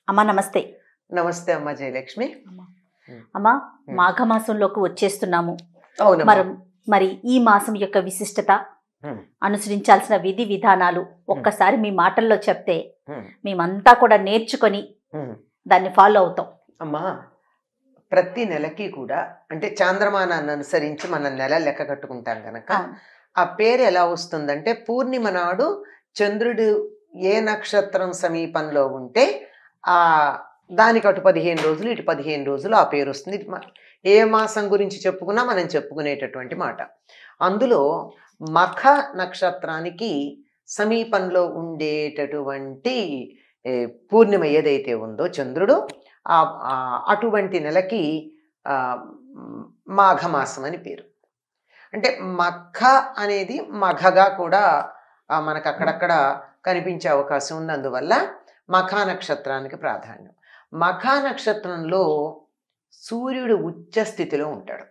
అమ్మా నమస్తే. నమస్తే అమ్మ జయలక్ష్మి. అమ్మా మాఘమాసంలోకి వచ్చేస్తున్నాము. అవునమ్మా. మరి ఈ మాసం యొక్క విశిష్టత, అనుసరించాల్సిన విధి విధానాలు ఒక్కసారి మీ మాటల్లో చెప్తే మేమంతా కూడా నేర్చుకొని దాన్ని ఫాలో అవుతాం. అమ్మా, ప్రతి నెలకి కూడా అంటే చాంద్రమానాన్ని అనుసరించి మనం నెల లెక్క కట్టుకుంటాం కనుక ఆ పేరు ఎలా వస్తుందంటే, పూర్ణిమ నాడు చంద్రుడు ఏ నక్షత్రం సమీపంలో ఉంటే ఆ దానికి అటు 15 రోజులు ఇటు 15 రోజులు ఆ పేరు వస్తుంది. ఏ మాసం గురించి చెప్పుకున్నా మనం చెప్పుకునేటటువంటి మాట. అందులో మఖ నక్షత్రానికి సమీపంలో ఉండేటటువంటి పూర్ణిమ ఏదైతే ఉందో చంద్రుడు, అటువంటి నెలకి మాఘమాసం అని పేరు. అంటే మఖ అనేది మఘగా కూడా మనకు అక్కడక్కడ కనిపించే అవకాశం ఉంది. అందువల్ల మఖా నక్షత్రానికి ప్రాధాన్యం. మఖా నక్షత్రంలో సూర్యుడు ఉచ్చ స్థితిలో ఉంటాడు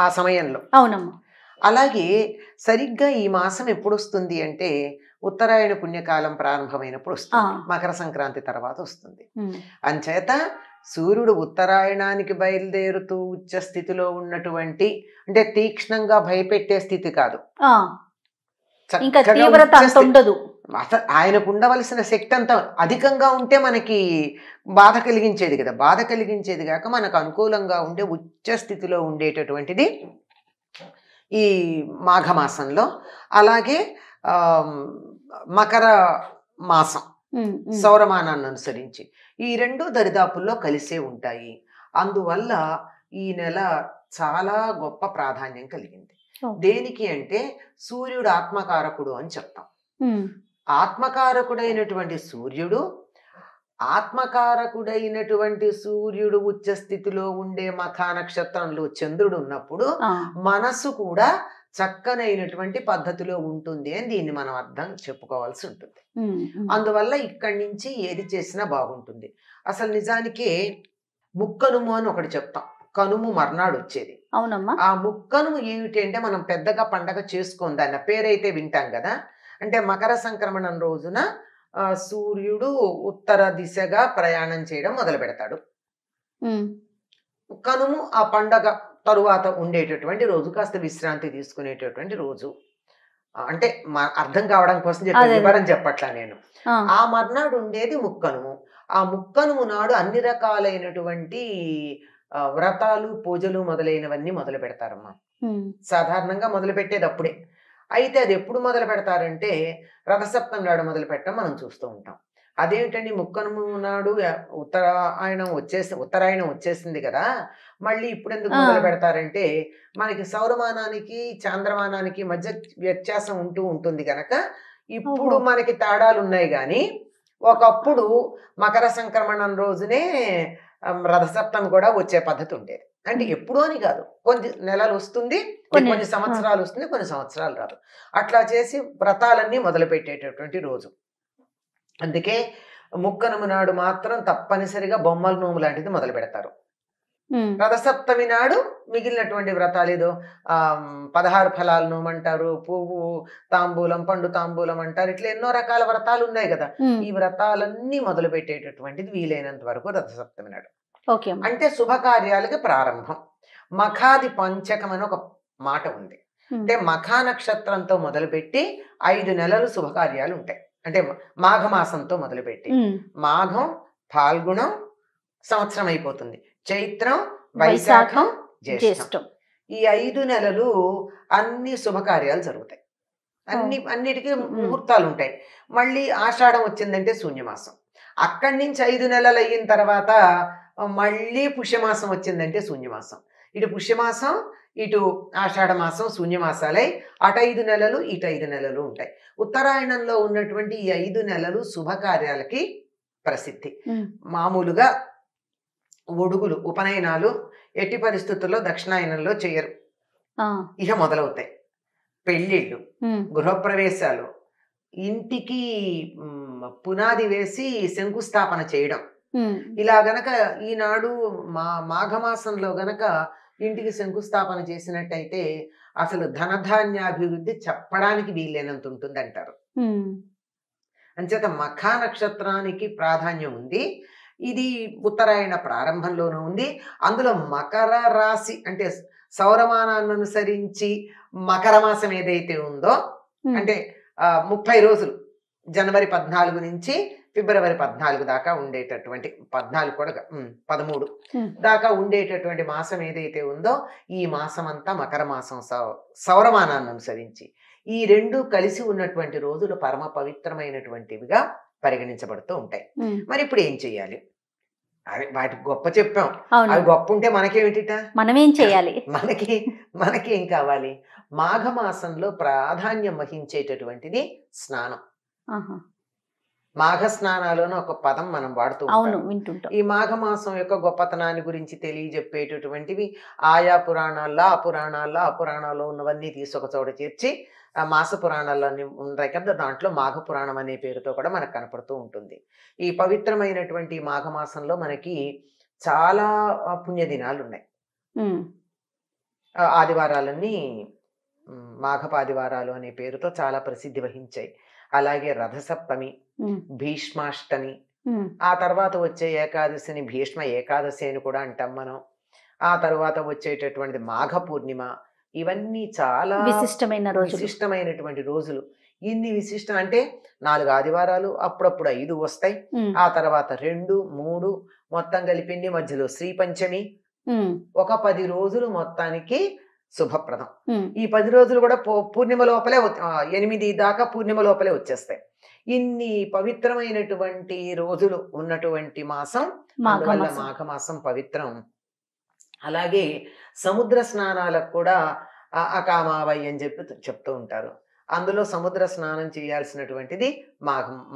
ఆ సమయంలో. అవునమ్మా. అలాగే సరిగ్గా ఈ మాసం ఎప్పుడు వస్తుంది అంటే ఉత్తరాయణ పుణ్యకాలం ప్రారంభమైనప్పుడు వస్తుంది. మకర సంక్రాంతి తర్వాత వస్తుంది. అంచేత సూర్యుడు ఉత్తరాయణానికి బయలుదేరుతూ ఉచ్చ స్థితిలో ఉన్నటువంటి, అంటే తీక్ష్ణంగా భయపెట్టే స్థితి కాదు, ఉండదు. ఆయనకు ఉండవలసిన శక్తి అంతా అధికంగా ఉంటే మనకి బాధ కలిగించేది కదా. బాధ కలిగించేది కాక మనకు అనుకూలంగా ఉండే ఉచ్చ స్థితిలో ఉండేటటువంటిది ఈ మాఘమాసంలో. అలాగే మకర మాసం సౌరమానాన్ని అనుసరించి ఈ రెండు దరిదాపుల్లో కలిసే ఉంటాయి. అందువల్ల ఈ నెల చాలా గొప్ప ప్రాధాన్యం కలిగింది. దేనికి అంటే సూర్యుడు ఆత్మకారకుడు అని చెప్తాం. ఆత్మకారకుడైనటువంటి సూర్యుడు ఉచ్చ స్థితిలో ఉండే మఖా నక్షత్రంలో చంద్రుడు ఉన్నప్పుడు మనసు కూడా చక్కనైనటువంటి పద్ధతిలో ఉంటుంది అని దీన్ని మనం అర్థం చెప్పుకోవాల్సి ఉంటుంది. అందువల్ల ఇక్కడి నుంచి ఏది చేసినా బాగుంటుంది. అసలు నిజానికి ముక్కనుము అని ఒకటి చెప్తాం. కనుము మర్నాడు వచ్చేది. అవునమ్మా. ఆ ముక్కనుము ఏమిటి అంటే మనం పెద్దగా పండగ చేసుకోం, దాన్ని పేరైతే వింటాం కదా. అంటే మకర సంక్రమణం రోజున సూర్యుడు ఉత్తర దిశగా ప్రయాణం చేయడం మొదలు పెడతాడు. కనుము ఆ పండగ తరువాత ఉండేటటువంటి రోజు, కాస్త విశ్రాంతి తీసుకునేటటువంటి రోజు. అంటే అర్థం కావడం కోసం వివరం చెప్పట్లా నేను. ఆ మర్నాడు ఉండేది ముక్కనుము. ఆ ముక్కనుము నాడు అన్ని రకాలైనటువంటి వ్రతాలు, పూజలు మొదలైనవన్నీ మొదలు పెడతారమ్మా. సాధారణంగా మొదలు పెట్టేది అప్పుడే. అయితే అది ఎప్పుడు మొదలు పెడతారంటే రథసప్తమి మొదలు పెట్టడం మనం చూస్తూ ఉంటాం. అదేమిటండి, ముక్కనుము నాడు ఉత్తరాయణం వచ్చేసింది కదా, మళ్ళీ ఇప్పుడు ఎందుకు మొదలు పెడతారంటే మనకి సౌరమానానికి చాంద్రమానానికి మధ్య వ్యత్యాసం ఉంటుంది కనుక ఇప్పుడు మనకి తేడాలు ఉన్నాయి. కానీ ఒకప్పుడు మకర సంక్రమణం రోజునే రథసప్తమి కూడా వచ్చే పద్ధతి ఉండేది. అంటే ఎప్పుడూ అని కాదు, కొన్ని నెలలు వస్తుంది, కొన్ని సంవత్సరాలు వస్తుంది, కొన్ని సంవత్సరాలు రాదు. అట్లా చేసి వ్రతాలన్నీ మొదలు పెట్టేటటువంటి రోజు. అందుకే ముక్కనుము నాడు మాత్రం తప్పనిసరిగా బొమ్మల నోము లాంటిది మొదలు పెడతారు. రథసప్తమి నాడు మిగిలినటువంటి వ్రతాలు ఏదో 16 ఫలాలు నోమంటారు, పువ్వు తాంబూలం, పండు తాంబూలం అంటారు, ఇట్లా ఎన్నో రకాల వ్రతాలు ఉన్నాయి కదా. ఈ వ్రతాలన్నీ మొదలు పెట్టేటటువంటిది వీలైనంత వరకు రథసప్తమి నాడు. అంటే శుభకార్యాలకి ప్రారంభం. మఖాది పంచకం అని ఒక మాట ఉంది. అంటే మఖా నక్షత్రంతో మొదలుపెట్టి 5 నెలలు శుభకార్యాలు ఉంటాయి. అంటే మాఘమాసంతో మొదలుపెట్టి మాఘం, ఫాల్గుణం సంవత్సరం అయిపోతుంది, చైత్రం, వైశాఖం, జ్యేష్టం, ఈ 5 నెలలు అన్ని శుభకార్యాలు జరుగుతాయి. అన్నిటికీ ముహూర్తాలు ఉంటాయి. మళ్ళీ ఆషాఢం వచ్చిందంటే శూన్యమాసం. అక్కడి నుంచి 5 నెలలు అయిన తర్వాత మళ్ళీ పుష్యమాసం వచ్చిందంటే శూన్యమాసం. ఇటు పుష్యమాసం, ఇటు ఆషాఢ మాసం శూన్యమాసాలై అటు 5 నెలలు, ఇటు 5 నెలలు ఉంటాయి. ఉత్తరాయణంలో ఉన్నటువంటి ఈ 5 నెలలు శుభకార్యాలకి ప్రసిద్ధి. మామూలుగా ఒడుగులు, ఉపనయనాలు ఎట్టి పరిస్థితుల్లో దక్షిణాయనంలో చేయరు. ఇక మొదలవుతాయి పెళ్ళిళ్ళు, గృహప్రవేశాలు, ఇంటికి పునాది వేసి శంకుస్థాపన చేయడం. ఇలా గనక ఈనాడు మాఘమాసంలో గనక ఇంటికి శంకుస్థాపన చేసినట్టయితే అసలు ధనధాన్యాభివృద్ధి చెప్పడానికి వీలైనంత ఉంటుంది అంటారు. అంచేత మఖ నక్షత్రానికి ప్రాధాన్యం ఉంది. ఇది ఉత్తరాయణ ప్రారంభంలోనూ ఉంది. అందులో మకర రాశి అంటే సౌరమానాన్ని అనుసరించి మకర మాసం ఏదైతే ఉందో అంటే 30 రోజులు జనవరి 14 నుంచి ఫిబ్రవరి 14 దాకా ఉండేటటువంటి 14 కూడా 13 దాకా ఉండేటటువంటి మాసం ఏదైతే ఉందో ఈ మాసం అంతా మకర మాసం సౌరమానాన్ని అనుసరించి ఈ రెండు కలిసి ఉన్నటువంటి రోజులు పరమ పవిత్రమైనటువంటివిగా పరిగణించబడుతూ ఉంటాయి. మరి ఇప్పుడు ఏం చెయ్యాలి? అవి వాటి గొప్ప చెప్పాం, అవి గొప్ప ఉంటే మనకేమిటిట, మనమేం చేయాలి? మనకేం కావాలి? మాఘమాసంలో ప్రాధాన్యం వహించేటటువంటిది స్నానం. మాఘ స్నానాలను ఒక పదం మనం వాడుతూ ఉంటాం. ఈ మాఘమాసం యొక్క గొప్పతనాన్ని గురించి తెలియజెప్పేటటువంటివి ఆయా పురాణాల్లో ఆ పురాణాల్లో ఉన్నవన్నీ తీసుకొక చోట చేర్చి ఆ మాస పురాణాలన్నీ ఉన్నాయి కదా, దాంట్లో మాఘ పురాణం అనే పేరుతో కూడా మనకు కనపడుతూ ఉంటుంది. ఈ పవిత్రమైనటువంటి మాఘమాసంలో మనకి చాలా పుణ్యదినాలు ఉన్నాయి. ఆదివారాలన్నీ మాఘపాదివారాలు అనే పేరుతో చాలా ప్రసిద్ధి వహించాయి. అలాగే రథసప్తమి, భీష్మాష్టమి, ఆ తర్వాత వచ్చే ఏకాదశిని భీష్మ ఏకాదశి అని కూడా అంటాం మనం. ఆ తర్వాత వచ్చేటటువంటిది మాఘ పూర్ణిమ. ఇవన్నీ చాలా విశిష్టమైనటువంటి రోజులు. ఇన్ని విశిష్టం అంటే 4 ఆదివారాలు, అప్పుడప్పుడు 5 వస్తాయి, ఆ తర్వాత 2, 3 మొత్తం కలిపింది, మధ్యలో శ్రీ పంచమి, ఒక 10 రోజులు మొత్తానికి శుభప్రదం. ఈ 10 రోజులు కూడా పూర్ణిమ లోపలే 8 దాకా పూర్ణిమ లోపలే వచ్చేస్తాయి. ఇన్ని పవిత్రమైనటువంటి రోజులు ఉన్నటువంటి మాసం, అందువల్ల మాఘమాసం పవిత్రం. అలాగే సముద్ర స్నానాలకు కూడా అకామావై అని చెప్తూ ఉంటారు. అందులో సముద్ర స్నానం చేయాల్సినటువంటిది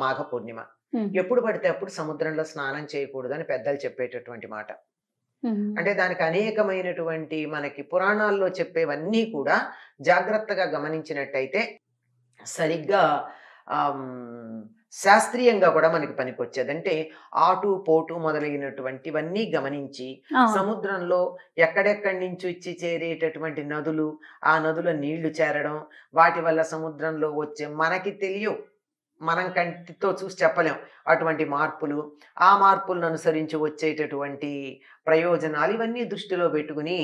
మాఘ పూర్ణిమ. ఎప్పుడు పడితే అప్పుడు సముద్రంలో స్నానం చేయకూడదని పెద్దలు చెప్పేటటువంటి మాట. అంటే దానికి అనేకమైనటువంటి మనకి పురాణాల్లో చెప్పేవన్నీ కూడా జాగ్రత్తగా గమనించినట్టయితే సరిగ్గా శాస్త్రీయంగా కూడా మనకి పనికొచ్చేది. అంటే ఆటు పోటు మొదలైనటువంటివన్నీ గమనించి సముద్రంలో ఎక్కడెక్కడి నుంచి ఇచ్చి చేరేటటువంటి నదులు, ఆ నదుల నీళ్లు చేరడం, వాటి వల్ల సముద్రంలో వచ్చే మనకి తెలియవు, మనం కంటితో చూసి చెప్పలేం అటువంటి మార్పులు, ఆ మార్పులను అనుసరించి వచ్చేటటువంటి ప్రయోజనాలు, ఇవన్నీ దృష్టిలో పెట్టుకుని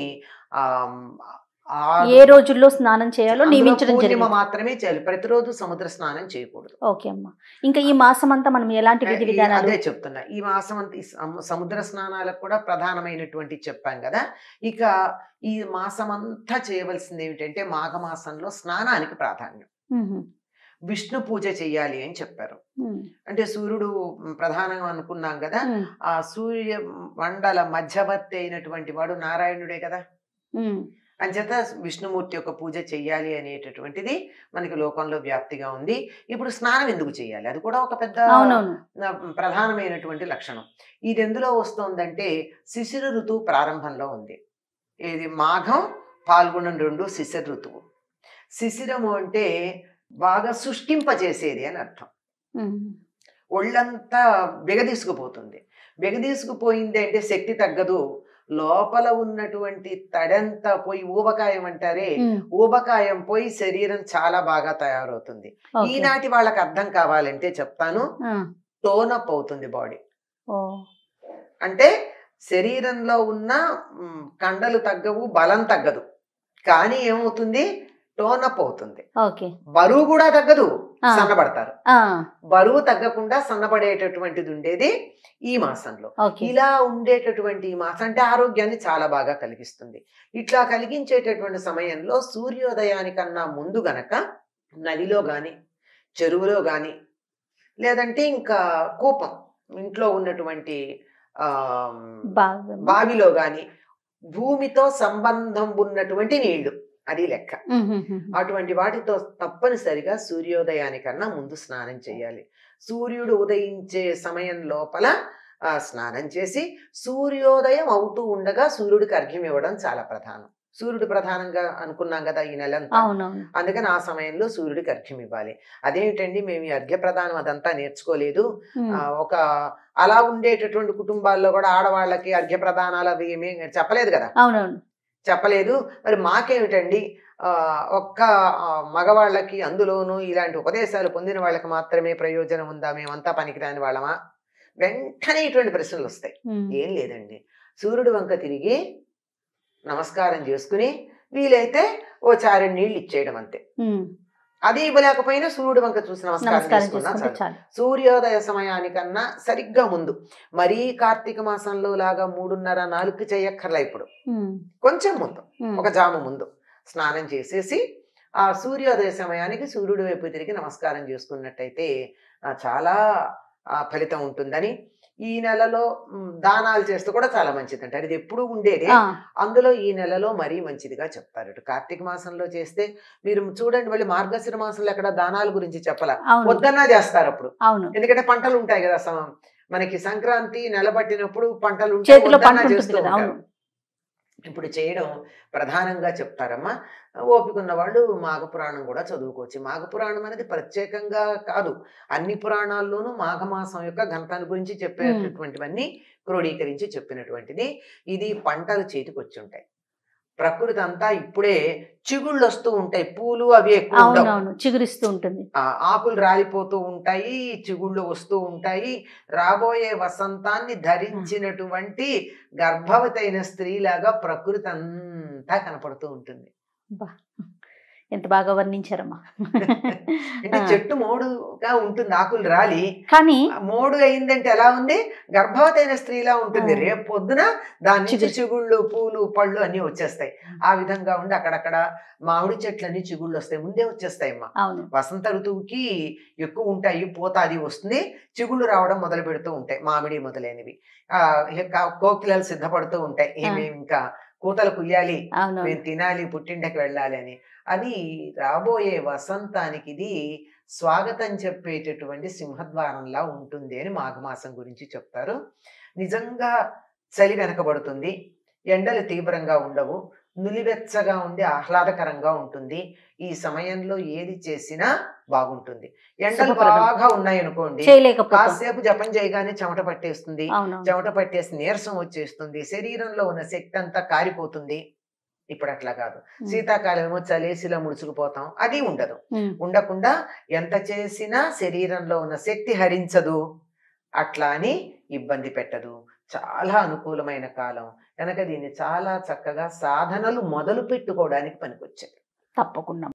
ఏ రోజుల్లో స్నానం చేయాలో నియమించడం జరిగింది. మాత్రమే చేయాలి, ప్రతిరోజు సముద్ర స్నానం చేయకూడదు. ఓకే అమ్మా. ఇంకా ఈ మాసం అంతా మనం ఎలాంటి విధి విధానాలు? అదే చెప్తున్నా, ఈ మాసం అంతా సముద్ర స్నానాలకు కూడా ప్రధానమైనటువంటి చెప్పాం కదా. ఇక ఈ మాసం అంతా చేయవలసింది ఏమిటంటే మాఘమాసంలో స్నానానికి ప్రాధాన్యం. విష్ణు పూజ చెయ్యాలి అని చెప్పారు. అంటే సూర్యుడు ప్రధానంగా అనుకున్నాం కదా, ఆ సూర్య మండల మధ్యవర్తి అయినటువంటి వాడు నారాయణుడే కదా. అంచేత విష్ణుమూర్తి యొక్క పూజ చెయ్యాలి అనేటటువంటిది మనకి లోకంలో వ్యాప్తిగా ఉంది. ఇప్పుడు స్నానం ఎందుకు చేయాలి, అది కూడా ఒక పెద్ద ప్రధానమైనటువంటి లక్షణం. ఇది ఎందులో వస్తుందంటే శిశిర ఋతువు ప్రారంభంలో ఉంది. ఇది మాఘం పాల్గొనం 2 శిశిర ఋతువు. శిశిరము అంటే బాగా సృష్టింపజేసేది అని అర్థం. ఒళ్ళంతా బెగదీసుకుపోతుంది. బెగదీసుకుపోయింది అంటే శక్తి తగ్గదు, లోపల ఉన్నటువంటి తడంతా పోయి ఊబకాయం అంటారే, ఊబకాయం పోయి శరీరం చాలా బాగా తయారవుతుంది. ఈనాటి వాళ్ళకి అర్థం కావాలంటే చెప్తాను, టోనప్ అవుతుంది బాడీ. అంటే శరీరంలో ఉన్న కండలు తగ్గవు, బలం తగ్గదు, కానీ ఏమవుతుంది, టోనప్ అవుతుంది. బరువు కూడా తగ్గదు, సన్నబడతారు. బరువు తగ్గకుండా సన్నబడేటటువంటిది ఉండేది ఈ మాసంలో. ఇలా ఉండేటటువంటి ఈ మాసం అంటే ఆరోగ్యాన్ని చాలా బాగా కలిగిస్తుంది. ఇట్లా కలిగించేటటువంటి సమయంలో సూర్యోదయానికన్నా ముందు గనక నదిలో గాని, చెరువులో గాని, లేదంటే ఇంకా కూపం ఇంట్లో ఉన్నటువంటి బావిలో గాని, భూమితో సంబంధం ఉన్నటువంటి నీళ్లు, అది లెక్క. అటువంటి వాటితో తప్పనిసరిగా సూర్యోదయానికన్నా ముందు స్నానం చేయాలి. సూర్యుడు ఉదయించే సమయం లోపల స్నానం చేసి సూర్యోదయం అవుతూ ఉండగా సూర్యుడికి అర్ఘ్యం ఇవ్వడం చాలా ప్రధానం. సూర్యుడు ప్రధానంగా అనుకున్నాం కదా ఈ నెలంతా, అందుకని ఆ సమయంలో సూర్యుడికి అర్ఘ్యం ఇవ్వాలి. అదేమిటండి మేము ఈ అర్ఘ్య ప్రదానం అదంతా నేర్చుకోలేదు, ఒక అలా ఉండేటటువంటి కుటుంబాల్లో కూడా ఆడవాళ్ళకి అర్ఘ్య ప్రదానాలు అవి ఏమీ చెప్పలేదు కదా. చెప్పలేదు. మరి మాకేమిటండి ఒక్క మగవాళ్ళకి అందులోనూ ఇలాంటి ఉపదేశాలు పొందిన వాళ్ళకి మాత్రమే ప్రయోజనం ఉందా, మేమంతా పనికిరాని వాళ్ళమా? వెంటనే ఇటువంటి ప్రశ్నలు వస్తాయి. ఏం లేదండి, సూర్యుడు వంక తిరిగి నమస్కారం చేసుకుని వీలైతే ఓ చారెడు నీళ్ళు ఇచ్చేయడం అంతే. అది ఇవ్వలేకపోయినా సూర్యుడు వంక చూసి నమస్కారం చేసుకున్నా చాలు. సూర్యోదయ సమయానికన్నా సరిగ్గా ముందు, మరీ కార్తీక మాసంలో లాగా 3:30-4కి చేయక్కర్లా. ఇప్పుడు కొంచెం ముందు, ఒక జాము ముందు స్నానం చేసేసి ఆ సూర్యోదయ సమయానికి సూర్యుడి వైపు తిరిగి నమస్కారం చేసుకున్నట్టయితే చాలా ఫలితం ఉంటుందని, ఈ నెలలో దానాలు చేస్తే కూడా చాలా మంచిది అంటారు. ఇది ఎప్పుడు ఉండేది, అందులో ఈ నెలలో మరీ మంచిదిగా చెప్తారు. ఇటు కార్తీక మాసంలో చేస్తే మీరు చూడండి, మళ్ళీ మార్గశిర మాసంలో ఎక్కడ దానాల గురించి చెప్పాల, వద్దన్నా చేస్తారు అప్పుడు. ఎందుకంటే పంటలు ఉంటాయి కదా, మనకి సంక్రాంతి నెలబట్టినప్పుడు పంటలు ఉంటాయి, వద్దన్నా చేస్తూ ఉంటారు. ఇప్పుడు చేయడం ప్రధానంగా చెప్తారమ్మా. ఓపిక ఉన్న వాళ్ళు మాఘపురాణం కూడా చదువుకోవచ్చు. మాఘపురాణం అనేది ప్రత్యేకంగా కాదు, అన్ని పురాణాల్లోనూ మాఘమాసం యొక్క ఘనతను గురించి చెప్పేటటువంటివన్నీ క్రోడీకరించి చెప్పినటువంటిది. ఇది పంటలు చేతికి వచ్చి ఉంటాయి, ప్రకృతి అంతా ఇప్పుడే చిగుళ్ళు వస్తూ ఉంటాయి, పూలు అవి ఎక్కువ చిగురిస్తూ ఉంటుంది, ఆకులు రాలిపోతూ ఉంటాయి, చిగుళ్ళు వస్తూ ఉంటాయి. రాబోయే వసంతాన్ని ధరించినటువంటి గర్భవతి అయిన స్త్రీలాగా ప్రకృతి అంతా కనపడుతూ ఉంటుంది. ఎంత బాగా వర్ణించారమ్మా. అంటే చెట్టు మోడుగా ఉంటుంది, ఆకులు రాలి, కానీ మోడు అయిందంటే ఎలా ఉంది, గర్భవతి అయిన స్త్రీలా ఉంటుంది. రేపు పొద్దున దాని నుంచి చిగుళ్ళు, పూలు, పళ్ళు అన్ని వచ్చేస్తాయి. ఆ విధంగా ఉండి అక్కడక్కడ మామిడి చెట్లన్నీ చిగుళ్ళు వస్తాయి, ముందే వచ్చేస్తాయి అమ్మా. వసంత ఋతువుకి ఎక్కువ ఉంటాయి, పూత అది వస్తుంది, చిగుళ్ళు రావడం మొదలు పెడుతూ ఉంటాయి, మామిడి మొదలైనవి. కోకిలలు సిద్ధపడుతూ ఉంటాయి, ఏమేమి ఇంకా కూతలు కుయ్యాలి, మేము తినాలి, పుట్టింటికి వెళ్ళాలి అని. అది రాబోయే వసంతానికి ఇది స్వాగతం చెప్పేటటువంటి సింహద్వారంలా ఉంటుంది అని మాఘమాసం గురించి చెప్తారు. నిజంగా చలి వెనకబడుతుంది, ఎండలు తీవ్రంగా ఉండవు, నులివెచ్చగా ఉండి ఆహ్లాదకరంగా ఉంటుంది. ఈ సమయంలో ఏది చేసినా బాగుంటుంది. ఎండలు బాగా ఉన్నాయనుకోండి, కాసేపు జపం చేయగానే చెమట పట్టేస్తుంది, చెమట పట్టేసి నీరసం వచ్చేస్తుంది, శరీరంలో ఉన్న శక్తి అంతా కారిపోతుంది. ఇప్పుడు అట్లా కాదు, శీతాకాలం ఏమో చలేసిలో ముడుచుకుపోతాం, అది ఉండదు. ఉండకుండా ఎంత చేసినా శరీరంలో ఉన్న శక్తి హరించదు, అట్లా అని ఇబ్బంది పెట్టదు. చాలా అనుకూలమైన కాలం కనుక దీన్ని చాలా చక్కగా సాధనలు మొదలు పెట్టుకోవడానికి పనికొచ్చాయి. తప్పకుండా.